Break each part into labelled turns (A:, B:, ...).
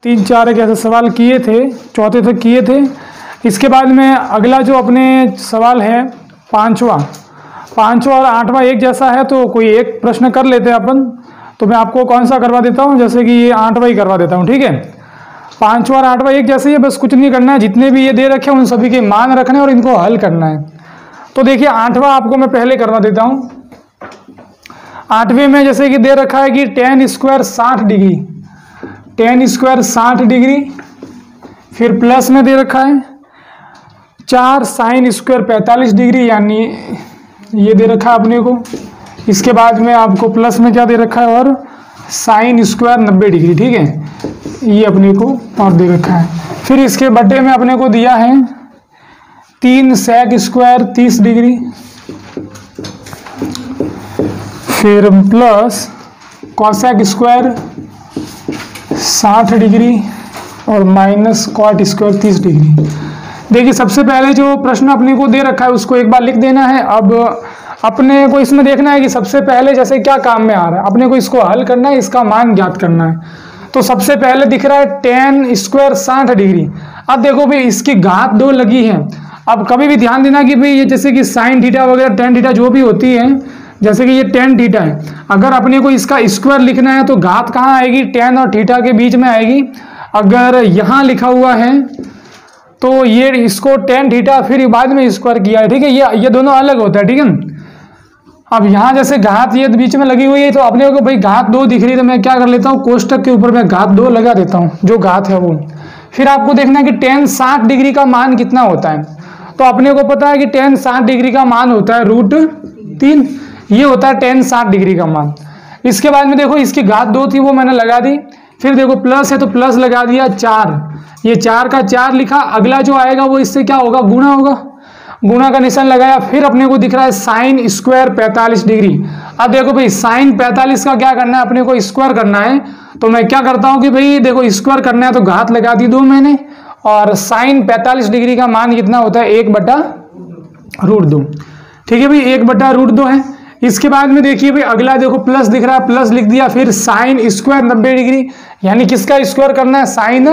A: तीन चार एक ऐसे सवाल किए थे, चौथे तक किए थे। इसके बाद में अगला जो अपने सवाल है पांचवा और आठवां एक जैसा है, तो कोई एक प्रश्न कर लेते हैं अपन। तो मैं आपको कौन सा करवा देता हूँ, जैसे कि ये आठवां ही करवा देता हूँ, ठीक है। पांचवा और आठवां एक जैसे ही है, बस कुछ नहीं करना है, जितने भी ये दे रखे हैं उन सभी के मान रखने और इनको हल करना है। तो देखिए आठवां आपको मैं पहले करवा देता हूँ। आठवें में जैसे कि दे रखा है कि tan square 60 degree, tan square 60 degree, फिर प्लस में दे रखा है 4 sin स्क्वायर 45 डिग्री, यानी ये दे रखा है अपने को। इसके बाद में आपको प्लस में क्या दे रखा है, और sin स्क्वायर 90 डिग्री, ठीक है, ये अपने को और दे रखा है। फिर इसके बटे में अपने को दिया है 3 sec स्क्वायर 30 डिग्री, फिर प्लस cosec स्क्वायर 60 डिग्री और माइनस cot स्क्वायर 30 डिग्री। देखिए सबसे पहले जो प्रश्न अपने को दे रखा है उसको एक बार लिख देना है। अब अपने को इसमें देखना है कि सबसे पहले जैसे क्या काम में आ रहा है, अपने को इसको हल करना है, इसका मान ज्ञात करना है। तो सबसे पहले दिख रहा है tan स्क्वायर 60 डिग्री। अब देखो भाई इसकी घात 2 लगी है। अब कभी भी ध्यान देना कि भाई ये जैसे कि साइन थीटा वगैरह tan थीटा जो भी होती है, जैसे कि ये tan थीटा है, अगर अपने को इसका स्क्वायर लिखना है तो घात कहाँ आएगी, tan और थीटा के बीच में आएगी। अगर यहाँ लिखा हुआ है तो ये इसको tan थीटा फिर बाद में स्क्वायर किया है, ठीक है, ये दोनों अलग होता है, ठीक है। अब यहाँ जैसे घात ये बीच में लगी हुई है, तो अपने को भाई घात 2 दिख रही है, तो मैं क्या कर लेता हूँ, कोष्टक के ऊपर मैं घात 2 लगा देता हूँ, जो घात है वो। फिर आपको देखना है कि tan 60 डिग्री का मान कितना होता है। तो अपने को पता है कि tan 60 डिग्री का मान होता है √3, ये होता है tan 60 डिग्री का मान। इसके बाद में देखो इसकी घात 2 थी वो मैंने लगा दी, फिर देखो प्लस है तो प्लस लगा दिया 4, ये 4 का 4 लिखा। अगला जो आएगा वो इससे क्या होगा, गुणा होगा, गुणा का निशान लगाया। फिर अपने को दिख रहा है sin स्क्वायर 45 डिग्री। अब देखो भाई sin 45 का क्या करना है, अपने को स्क्वायर करना है। तो मैं क्या करता हूँ कि भाई देखो स्क्वायर करना है तो घात लगा दी 2 मैंने, और sin 45 डिग्री का मान कितना होता है, 1/√2, ठीक है भाई, 1/√2 है। इसके बाद में देखिए भाई अगला देखो प्लस दिख रहा है, प्लस लिख दिया। फिर sin स्क्वायर 90 डिग्री, यानी किसका स्क्वायर करना है, sin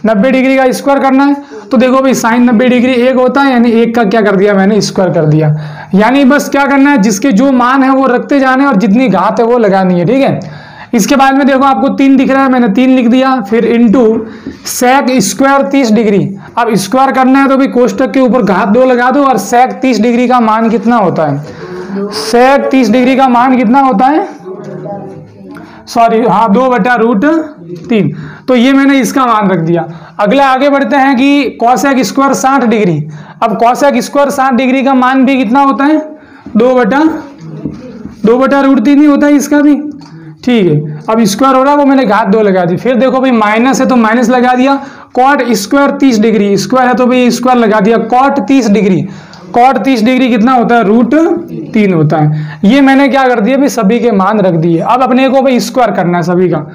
A: 90 डिग्री का स्क्वायर करना है। तो देखो भाई sin 90 डिग्री 1 होता है, यानी 1 का क्या कर दिया मैंने, स्क्वायर कर दिया। यानी बस क्या करना है, जिसके जो मान है वो रखते जाने और जितनी घात है वो लगानी है, ठीक है। इसके बाद में देखो आपको 3 दिख रहा है, मैंने 3 लिख दिया। फिर इंटू sec स्क्वायर 30 डिग्री। अब स्क्वायर करना है तो भाई कोष्टक के ऊपर घात 2 लगा दो, और sec 30 डिग्री का मान कितना होता है, sec 30 डिग्री का मान कितना होता है, सॉरी हाँ 2/√3। तो ये मैंने इसका मान रख दिया। अगला आगे बढ़ते हैं कि cosec स्क्वायर 60 डिग्री। अब cosec स्क्वायर 60 डिग्री का मान भी कितना होता है, 2/√3 ही होता है इसका भी, ठीक है। अब स्क्वायर हो रहा है वो मैंने घात 2 लगा दी। फिर देखो भाई माइनस है तो माइनस लगा दिया। cot स्क्वायर 30 डिग्री, स्क्वायर है तो भाई स्क्वायर लगा दिया। cot 30 डिग्री, cot 30 डिग्री कितना होता है, √3 होता है। ये मैंने क्या कर दिया भाई, सभी के मान रख दिए। अब अपने को भाई स्क्वायर करना है सभी का।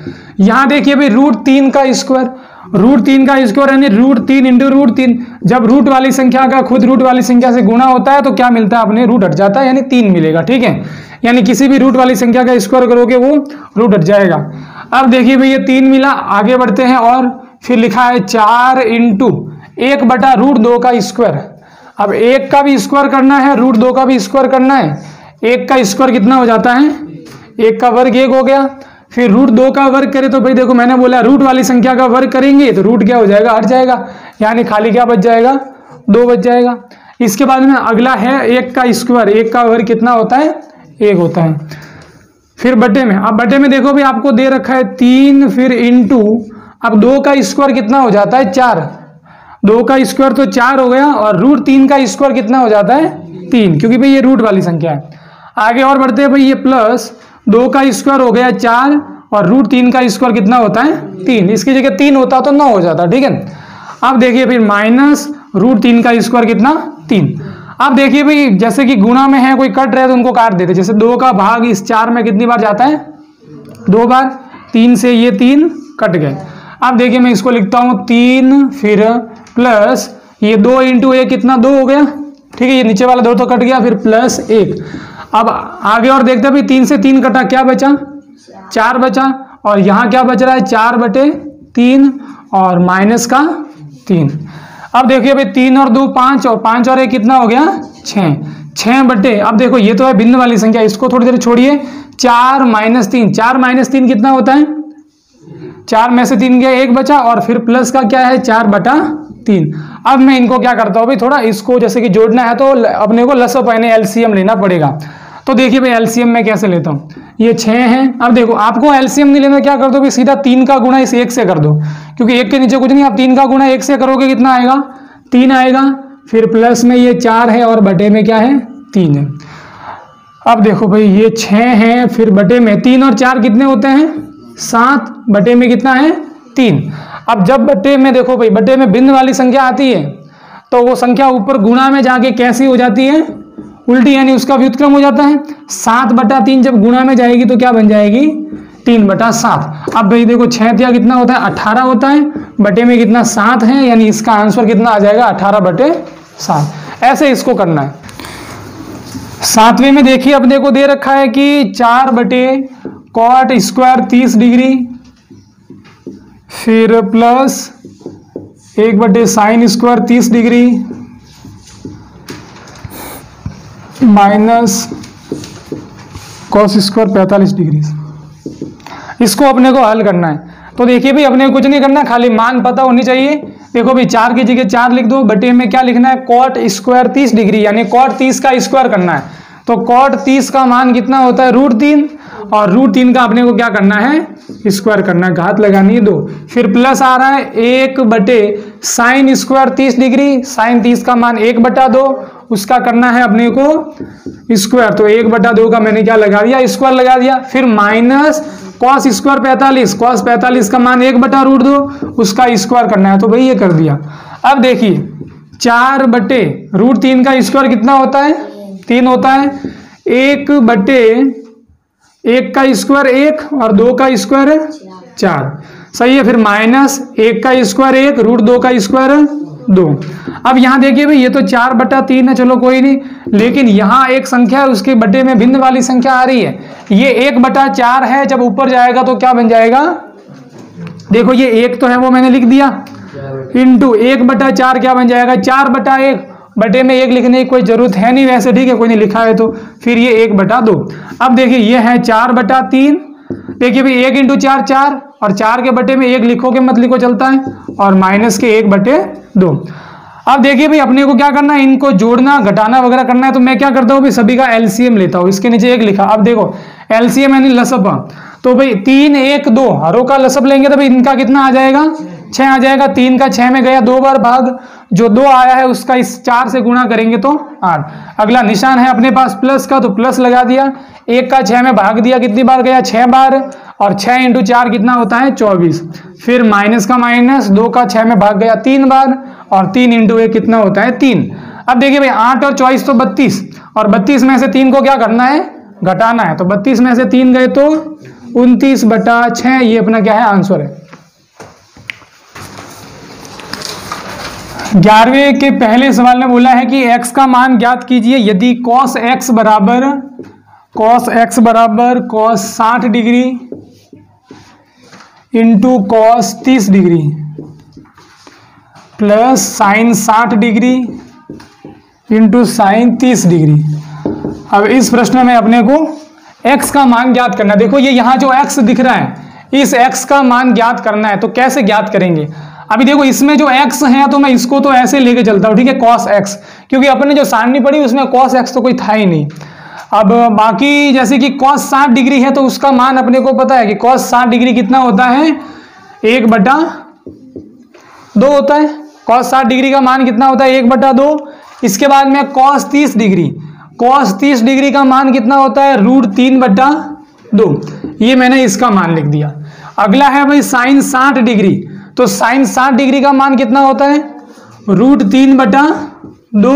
A: यहाँ देखिए भाई √3 का स्क्वायर, √3 का स्क्वायर यानी √3 × √3। जब रूट वाली संख्या का खुद रूट वाली संख्या से गुणा होता है तो क्या मिलता है, अपने रूट हट जाता है, यानी 3 मिलेगा, ठीक है। यानी किसी भी रूट वाली संख्या का स्क्वायर करोगे वो रूट हट जाएगा। अब देखिए भाई ये 3 मिला। आगे बढ़ते हैं और फिर लिखा है 4 × 1/√2 का स्क्वायर। अब 1 का भी स्क्वायर करना है, √2 का भी स्क्वायर करना है। 1 का स्क्वायर कितना हो जाता है, 1 का वर्ग 1 हो गया। फिर √2 का वर्ग करें तो भाई देखो मैंने बोला रूट वाली संख्या का वर्ग करेंगे तो रूट क्या हो जाएगा, हट जाएगा, यानी खाली क्या बच जाएगा, 2 बच जाएगा। इसके बाद में अगला है 1 का स्क्वायर, 1 का वर्ग कितना होता है, 1 होता है। फिर बटे में, अब बटे में देखो भाई आपको दे रखा है 3, फिर इंटू, अब 2 का स्क्वायर कितना हो जाता है, 4, 2 का स्क्वायर तो 4 हो गया, और √3 का स्क्वायर कितना हो जाता है, 3, क्योंकि भाई ये रूट वाली संख्या है। आगे और बढ़ते हैं भाई, ये प्लस 2 का स्क्वायर हो गया 4, और √3 का स्क्वायर कितना होता है, 3। इसकी जगह 3 होता तो 9 हो जाता, ठीक है। अब देखिए फिर माइनस √3 का स्क्वायर कितना, 3। अब देखिए भाई जैसे कि गुणा में है, कोई कट रहे तो उनको काट देते। जैसे 2 का भाग इस 4 में कितनी बार जाता है, 2 बार, 3 से ये 3 कट गए। अब देखिए मैं इसको लिखता हूँ 3, फिर प्लस ये 2 × 1 कितना, 2 हो गया, ठीक है। ये नीचे वाला 2 तो कट गया, फिर प्लस 1। अब आगे और देखते हैं भाई 3 से 3 कटा, क्या बचा, 4 बचा, और यहाँ क्या बच रहा है, 4/3, और माइनस का 3। अब देखिए भाई 3 और 2 5 और 5 और 1 कितना हो गया 6। 6 बटे, अब देखो ये तो है भिन्न वाली संख्या, इसको थोड़ी देर छोड़िए। 4 माइनस 3, 4 माइनस 3 कितना होता है 4 में से 3 गया 1 बचा, और फिर प्लस का क्या है 4 बटा 3। अब मैं इनको क्या करता हूँ भाई, थोड़ा इसको जैसे कि जोड़ना है तो अपने को लसअप यानी एलसीएम लेना पड़ेगा। तो देखिए भाई एलसीएम में कैसे लेता हूँ, ये 6 है। अब देखो आपको एलसीएम नहीं लेना, क्या कर दो भाई सीधा 3 का गुणा इस 1 से कर दो, क्योंकि 1 के नीचे कुछ नहीं। आप 3 का गुणा 1 से करोगे कितना आएगा 3 आएगा, फिर प्लस में ये 4 है और बटे में क्या है 3 है। अब देखो भाई ये 6 है, फिर बटे में 3 और 4 कितने होते हैं 7, बटे में कितना है 3। अब जब बटे में देखो भाई बटे में भिन्न वाली संख्या आती है तो वो संख्या ऊपर गुणा में जाके कैसी हो जाती है उल्टी, यानी उसका व्युत्क्रम हो जाता है। 7 बटा 3 जब गुणा में जाएगी तो क्या बन जाएगी 3 बटा 7। अब भाई देखो 6 तिया कितना होता है 18 होता है, बटे में कितना 7 है, यानी इसका आंसर कितना आ जाएगा 18 बटे 7। ऐसे इसको करना है। 7वें में देखिए अपने को दे रखा है कि 4 बटे कॉट स्क्वायर 30 डिग्री, फिर प्लस 1 बटे sine square 30 degree, minus cos square 45 degree. इसको अपने को हल करना है। तो देखिए भाई अपने को कुछ नहीं करना, खाली मान पता होनी चाहिए। देखो भाई 4 की जगह 4 लिख दो, बटे में क्या लिखना है कॉट स्क्वायर 30 डिग्री, यानी कॉट 30 का स्क्वायर करना है। तो कॉट 30 का मान कितना होता है √3, और √3 का अपने को क्या करना है स्क्वायर करना है, घात लगानी है 2। फिर प्लस आ रहा है 1 बटे साइन स्क्वायर 30 डिग्री, साइन 30 का मान 1 बटा 2, उसका करना है अपने को स्क्वायर। तो 1 बटा 2 का मैंने क्या लगा दिया स्क्वायर लगा दिया। फिर माइनस कॉस स्क्वायर 45, कॉस 45 का मान 1 बटा √2, उसका स्क्वायर करना है। तो भाई ये कर दिया। अब देखिए 4 बटे √3 का स्क्वायर कितना होता है 3 होता है, 1 बटे 1 का स्क्वायर 1 और 2 का स्क्वायर है 4, सही है। फिर माइनस 1 का स्क्वायर 1, √2 का स्क्वायर 2। अब यहाँ देखिए भाई ये तो 4 बटा 3 है, चलो कोई नहीं, लेकिन यहाँ एक संख्या है उसके बटे में भिन्न वाली संख्या आ रही है, ये 1 बटा 4 है। जब ऊपर जाएगा तो क्या बन जाएगा, देखो ये 1 तो है वो मैंने लिख दिया, इंटू 1 बटा 4 क्या बन जाएगा 4 बटा 1, बटे में 1 लिखने की कोई जरूरत है नहीं वैसे, ठीक है कोई नहीं लिखा है तो। फिर ये 1 बटा 2। अब देखिए ये है 4 बटा 3, देखिए भाई 1 इंटू 4 4, और 4 के बटे में 1 लिखोगे मत लिखो चलता है, और माइनस के 1 बटे 2। अब देखिए भाई अपने को क्या करना है, इनको जोड़ना घटाना वगैरह करना है। तो मैं क्या करता हूँ भाई सभी का एलसीएम लेता हूँ, इसके नीचे 1 लिखा। अब देखो एलसीएम यानी लसअप, तो भाई 3 1 2 हरों का लसअप लेंगे तो भाई इनका कितना आ जाएगा 6 आ जाएगा। 3 का 6 में गया 2 बार भाग, जो 2 आया है उसका इस 4 से गुणा करेंगे तो 8। अगला निशान है अपने पास प्लस का, तो प्लस लगा दिया। 1 का 6 में भाग दिया, कितनी बार गया 6 बार, और 6 इंटू 4 कितना होता है 24। फिर माइनस का माइनस, 2 का 6 में भाग गया 3 बार, और 3 इंटू 1 कितना होता है 3। अब देखिए भाई 8 और 24 तो 32, और 32 में से 3 को क्या करना है घटाना है। तो 32 में से 3 गए तो 29 बटा 6, ये अपना क्या है आंसर है। 11वें के पहले सवाल में बोला है कि x का मान ज्ञात कीजिए यदि cos x बराबर cos 60 degree into cos 30 degree plus sign 60 degree into sine 30 degree. अब इस प्रश्न में अपने को x का मान ज्ञात करना है। देखो ये यहाँ जो x दिख रहा है, इस x का मान ज्ञात करना है। तो कैसे ज्ञात करेंगे, अभी देखो इसमें जो x है तो मैं इसको तो ऐसे लेके चलता हूँ, ठीक है cos x, क्योंकि अपने जो सारणी पड़ी उसमें cos x तो कोई था ही नहीं। अब बाकी जैसे कि cos 60 डिग्री है तो उसका मान अपने को पता है कि cos 60 डिग्री कितना होता है 1 बटा 2 होता है। cos 60 डिग्री का मान कितना होता है 1 बटा 2। इसके बाद में cos 30 डिग्री का मान कितना होता है √3 बटा 2, ये मैंने इसका मान लिख दिया। अगला है भाई साइन 60 डिग्री, तो साइन 60 डिग्री का मान कितना होता है √3 बटा 2,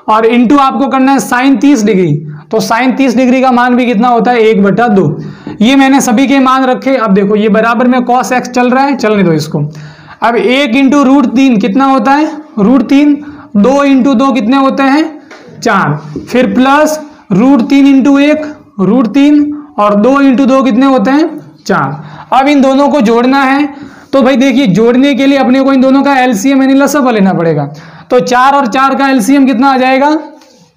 A: और इंटू आपको करना है साइन 30 डिग्री, तो साइन 30 डिग्री का मान भी कितना होता है 1 बटा 2। ये मैंने सभी के मान रखे। अब देखो ये बराबर में cos x चल रहा है, चलने दो इसको। अब 1 इंटू √3 कितना होता है √3, 2 इंटू 2 कितने होते हैं 4, फिर प्लस √3 इंटू 1 √3, और 2 इंटू 2 कितने होते हैं 4। अब इन दोनों को जोड़ना है, तो भाई देखिए जोड़ने के लिए अपने को इन दोनों का एलसीएम यानी लसागु लेना पड़ेगा। तो 4 और 4 का एलसीएम कितना आ जाएगा,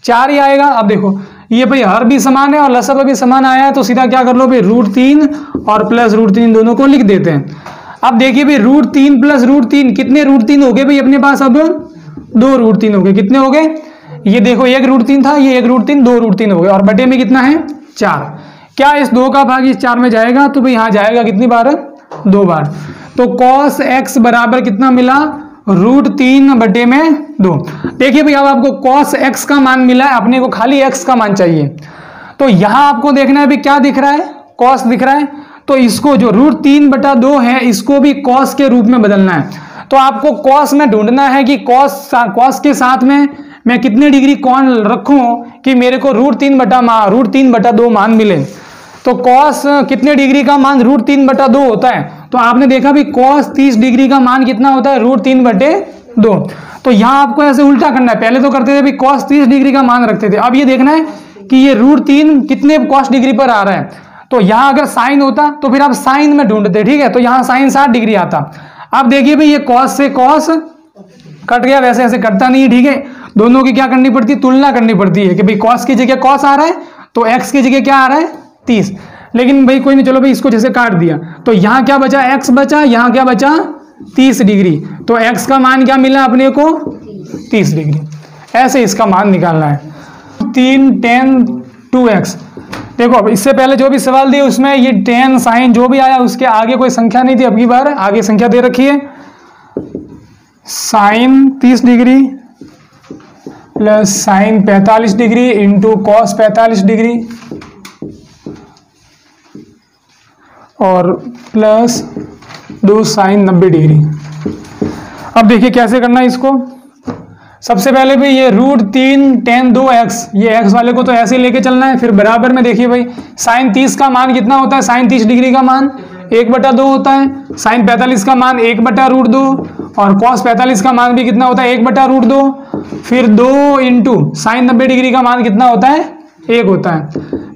A: 4 ही आएगा। अब देखो ये भाई हर भी समान है और लसागु भी समान आया है, तो सीधा क्या कर लो भाई √3 और प्लस √3 दोनों को लिख देते हैं। अब देखिए भाई √3 प्लस √3 कितने √3 हो गए भाई अपने पास, अब 2 √3 हो गए। कितने हो गए, ये देखो 1 √3 था, ये 1 √3 2 √3 हो गए और बटे में कितना है 4। क्या इस 2 का भाग इस 4 में जाएगा, तो भाई यहाँ जाएगा कितनी बार, 2 बार। तो cos x बराबर कितना मिला, √3 बटे में 2। देखिए भाई अब आपको cos x का मान मिला है, अपने को खाली x का मान चाहिए। तो यहाँ आपको देखना है भी क्या दिख रहा है, cos दिख रहा है, तो इसको जो √3 बटा 2 है इसको भी cos के रूप में बदलना है। तो आपको cos में ढूंढना है कि cos के साथ में मैं कितने डिग्री कोण रखूं कि मेरे को √3 बटा 2 मान मिले। तो cos कितने डिग्री का मान √3 बटा 2 होता है, तो आपने देखा भी cos 30 डिग्री का मान कितना होता है, √3 बटे 2। तो यहाँ आपको ऐसे उल्टा करना है, पहले तो करते थे भी cos 30 डिग्री का मान रखते थे, अब ये देखना है कि ये √3 कितने cos डिग्री पर आ रहा है। तो यहाँ अगर साइन होता तो फिर आप साइन में ढूंढते, ठीक है, तो यहाँ साइन 60 डिग्री आता। अब देखिए भाई ये cos से cos कट गया, वैसे ऐसे कटता नहीं है, ठीक है, दोनों की क्या करनी पड़ती है, तुलना करनी पड़ती है कि भाई cos की जगह cos आ रहा है तो x की जगह क्या आ रहा है 30। लेकिन भाई कोई नहीं, चलो भाई इसको जैसे काट दिया तो यहाँ क्या बचा, x बचा, यहाँ क्या बचा 30 डिग्री, तो x का मान क्या मिला अपने को 30 डिग्री। ऐसे इसका मान निकालना है। 3 tan 2x, देखो अब इससे पहले जो भी सवाल दिए उसमें ये tan sin जो भी आया उसके आगे कोई संख्या नहीं थी, अब की बार आगे संख्या दे रखी है, sin 30 degree plus sin 45 degree into cos 45 degree और प्लस 2 sin 90 डिग्री। अब देखिए कैसे करना है इसको। सबसे पहले भी ये √3 tan 2x, ये x वाले को तो ऐसे ही लेके चलना है, फिर बराबर में देखिए भाई sin 30 का मान कितना होता है, sin 30 डिग्री का मान 1/2 होता है, sin 45 का मान 1/√2 और cos 45 का मान भी कितना होता है 1/√2, फिर 2 इंटू sin 90 डिग्री का मान कितना होता है 1 होता है,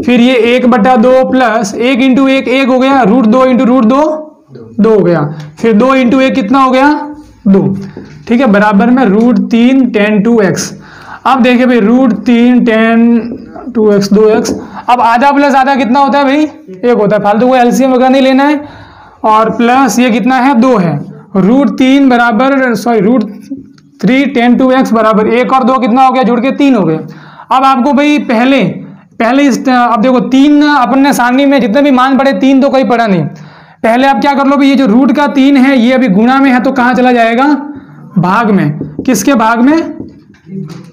A: फिर ये 1/2 प्लस 1 इंटू 1 1 हो गया, √2 इंटू √2 2 हो गया, फिर 2 इंटू 1 कितना हो गया 2, ठीक है, बराबर में √3 tan 2x। अब देखिए भाई √3 tan 2x 2x, अब आधा प्लस आधा कितना होता है भाई 1 होता है, फालतू को एलसीएम वगैरह नहीं लेना है, और प्लस ये कितना है 2 है, √3 बराबर √3 tan 2x बराबर 1 और 2 कितना हो गया, जुड़ के 3 हो गए। अब आपको भाई पहले अब देखो 3 अपने सारणी में जितने भी मान पड़े 3 तो कोई पड़ा नहीं, पहले आप क्या कर लो भाई ये जो रूट का 3 है ये अभी गुणा में है तो कहाँ चला जाएगा, भाग में, किसके भाग में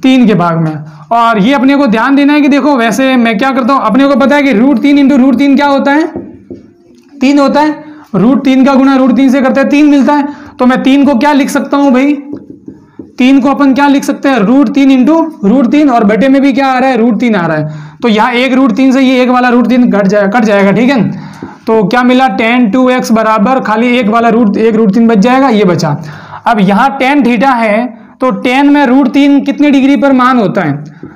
A: 3 के भाग में। और ये अपने को ध्यान देना है कि देखो वैसे मैं क्या करता हूँ, अपने को पता है कि √3 इंटू √3 क्या होता है 3 होता है, √3 का गुणा √3 से करते हैं 3 मिलता है, तो मैं 3 को क्या लिख सकता हूँ भाई, 3 को अपन क्या लिख सकते हैं √3 इंटू √3 और बटे में भी क्या आ रहा है √3 आ रहा है, तो यहाँ 1 √3 से ये 1 वाला √3 कट जाएगा, ठीक है, तो क्या मिला tan 2x बराबर खाली 1 वाला √3 बच जाएगा, ये बचा। अब यहाँ tan थीटा है तो tan में √3 कितने डिग्री पर मान होता है,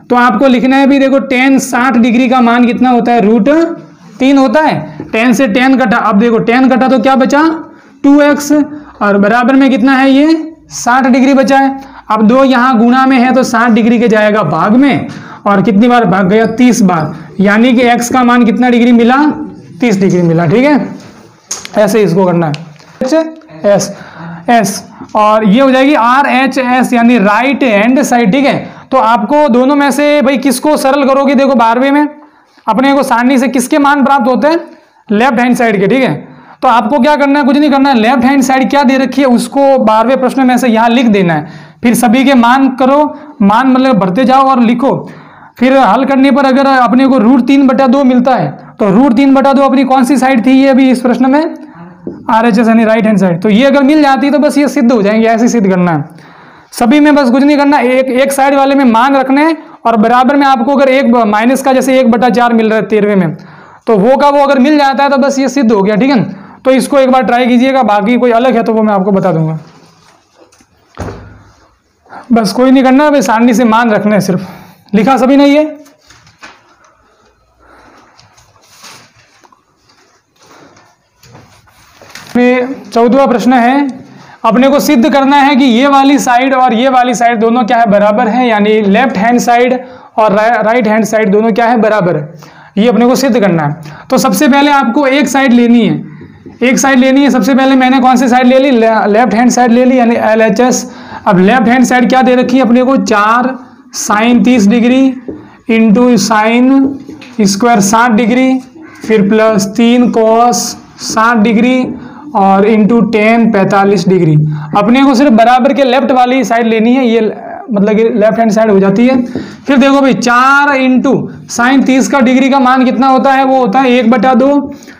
A: तो आपको लिखना है भी देखो tan 60 डिग्री का मान कितना होता है √3 होता है, tan से tan कटा, अब देखो tan कटा तो क्या बचा 2x और बराबर में कितना है ये 60 डिग्री बचा है। अब 2 यहाँ गुणा में है तो 60 डिग्री के जाएगा भाग में, और कितनी बार भाग गया 30 बार, यानी कि x का मान कितना डिग्री मिला 30 डिग्री मिला, ठीक है, ऐसे इसको करना है एस और ये हो जाएगी RHS यानी राइट हैंड साइड, ठीक है। तो आपको दोनों में से भाई किसको सरल करोगे, देखो 12वें में अपने को सारणी से किसके मान प्राप्त होते हैं लेफ्ट हैंड साइड के, ठीक है, तो आपको क्या करना है, कुछ नहीं करना है, लेफ्ट हैंड साइड क्या दे रखी है उसको 12वें प्रश्न में से यहाँ लिख देना है, फिर सभी के मान करो, मान मतलब भरते जाओ और लिखो, फिर हल करने पर अगर अपने को √3/2 मिलता है तो √3/2 अपनी कौन सी साइड थी ये अभी इस प्रश्न में RHS यानी राइट हैंड साइड, तो ये अगर मिल जाती है तो बस ये सिद्ध हो जाएंगे, ऐसे सिद्ध करना है सभी में, बस कुछ नहीं करना, एक साइड वाले में मान रखने और बराबर में आपको अगर एक माइनस का जैसे 1/4 मिल रहा है 13वें में, तो वो का वो अगर मिल जाता है तो बस ये सिद्ध हो गया, ठीक है। तो इसको एक बार ट्राई कीजिएगा, बाकी कोई अलग है तो वो मैं आपको बता दूंगा, बस कोई नहीं करना, भाई सारणी से मान रखना है सिर्फ, लिखा सभी ने ये, 14वां प्रश्न है, अपने को सिद्ध करना है कि ये वाली साइड और ये वाली साइड दोनों क्या है, बराबर है, यानी लेफ्ट हैंड साइड और राइट हैंड साइड दोनों क्या है, बराबर है। ये अपने को सिद्ध करना है। तो सबसे पहले आपको एक साइड लेनी है, एक साइड लेनी है। सबसे पहले मैंने कौन सी साइड ले ली, लेफ्ट हैंड साइड ले ली, यानी LHS। अब लेफ्ट हैंड साइड क्या दे रखी है अपने को, 4 sin 30 degree into sine square 60 degree, फिर प्लस 3 cos 60 डिग्री और इंटू 10 45 डिग्री। अपने को सिर्फ बराबर के लेफ्ट वाली साइड लेनी है, ये मतलब कि लेफ्ट हैंड साइड हो जाती है। फिर देखो भाई 4 इंटू साइन 30 का डिग्री का मान कितना होता है, वो होता है 1/2,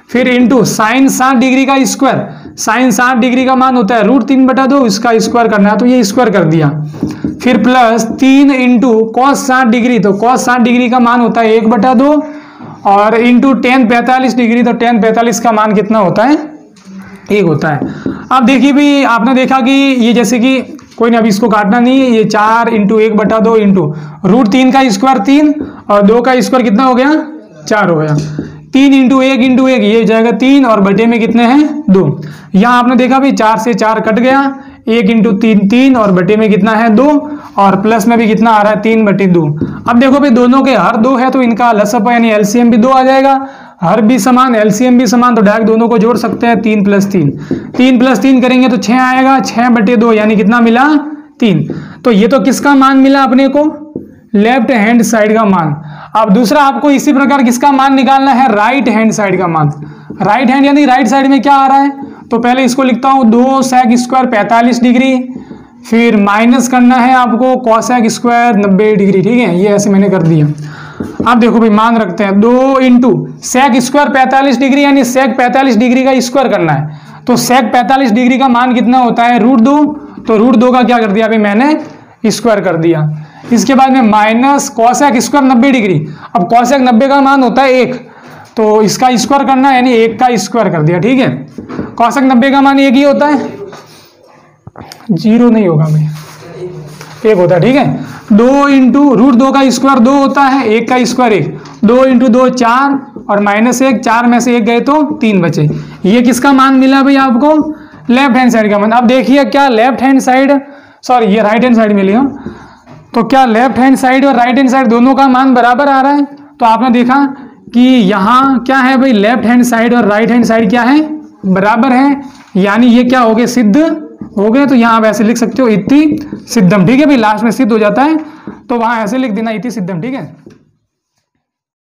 A: फिर इंटू साइन 60 डिग्री का स्क्वायर, साइन 60 डिग्री का मान होता है √3/2, इसका स्क्वायर करना है तो ये स्क्वायर कर दिया। फिर प्लस 3 इंटू कॉस 60 डिग्री, तो कॉस 60 डिग्री का मान होता है 1/2 और इंटू 10 45 डिग्री, तो 10 45 का मान कितना होता है, 1 होता है। अब देखिए भी आपने देखा कि ये जैसे कि कोई नहीं, अभी इसको काटना नहीं है, ये 4 इंटू 1/2 इंटू √3 का स्क्वायर 3 और 2 का स्क्वायर कितना हो गया, 4 हो गया। 3 इंटू 1 ये हो जाएगा 3 और बटे में कितने हैं, 2। यहाँ आपने देखा भी 4 से 4 कट गया, 1 इंटू 3 3 और बटे में कितना है, 2 और प्लस में भी कितना आ रहा है, 3/2। अब देखो भाई दोनों के हर 2 है तो इनका लसअप यानी LCM भी 2 आ जाएगा, हर भी समान LCM भी समान, तो डायरेक्ट दोनों को जोड़ सकते हैं। 3 + 3 3 + 3 करेंगे तो 6 आएगा, 6/2 यानी कितना मिला, 3। तो ये तो किसका मान मिला अपने को, लेफ्ट हैंड साइड का मान। अब दूसरा आपको इसी प्रकार किसका मान निकालना है, राइट हैंड साइड का मान। राइट हैंड यानी राइट साइड में क्या आ रहा है, तो पहले इसको लिखता हूं 2 sec स्क्वायर 45 डिग्री, फिर माइनस करना है आपको cosec स्क्वायर 90 डिग्री, ठीक है, ये ऐसे मैंने कर दिया। अब देखो भाई मान रखते हैं 2 इंटू सेक स्क्वायर 45 डिग्री, यानी सेक 45 डिग्री का स्क्वायर करना है, तो सेक 45 डिग्री का मान कितना होता है, √2, तो √2 का क्या कर दिया अभी मैंने, स्क्वायर कर दिया। इसके बाद में माइनस cosec स्क्वायर 90 डिग्री, अब cosec 90 का मान होता है 1, तो इसका स्क्वायर करना है यानी 1 का स्क्वायर कर दिया, ठीक है। cosec 90 का मान 1 ही होता है, 0 नहीं होगा भाई, 1 होता है, ठीक है। 2 इंटू √2 का स्क्वायर 2 होता है, 1 का स्क्वायर 1, 2 इंटू 2 4 और -1, 4 में से 1 गए तो 3 बचे। ये किसका मान मिला भाई आपको, लेफ्ट हैंड साइड का मान। अब देखिए क्या लेफ्ट हैंड साइड, सॉरी ये राइट हैंड साइड मिली हो, तो क्या लेफ्ट हैंड साइड और राइट हैंड साइड दोनों का मान बराबर आ रहा है। तो आपने देखा कि यहाँ क्या है भाई, लेफ्ट हैंड साइड और राइट हैंड साइड क्या है, बराबर है, यानी ये क्या हो गए, सिद्ध हो गए। तो यहाँ आप ऐसे लिख सकते हो इति सिद्धम, ठीक है भाई, लास्ट में सिद्ध हो जाता है तो वहां ऐसे लिख देना इति सिद्धम, ठीक है।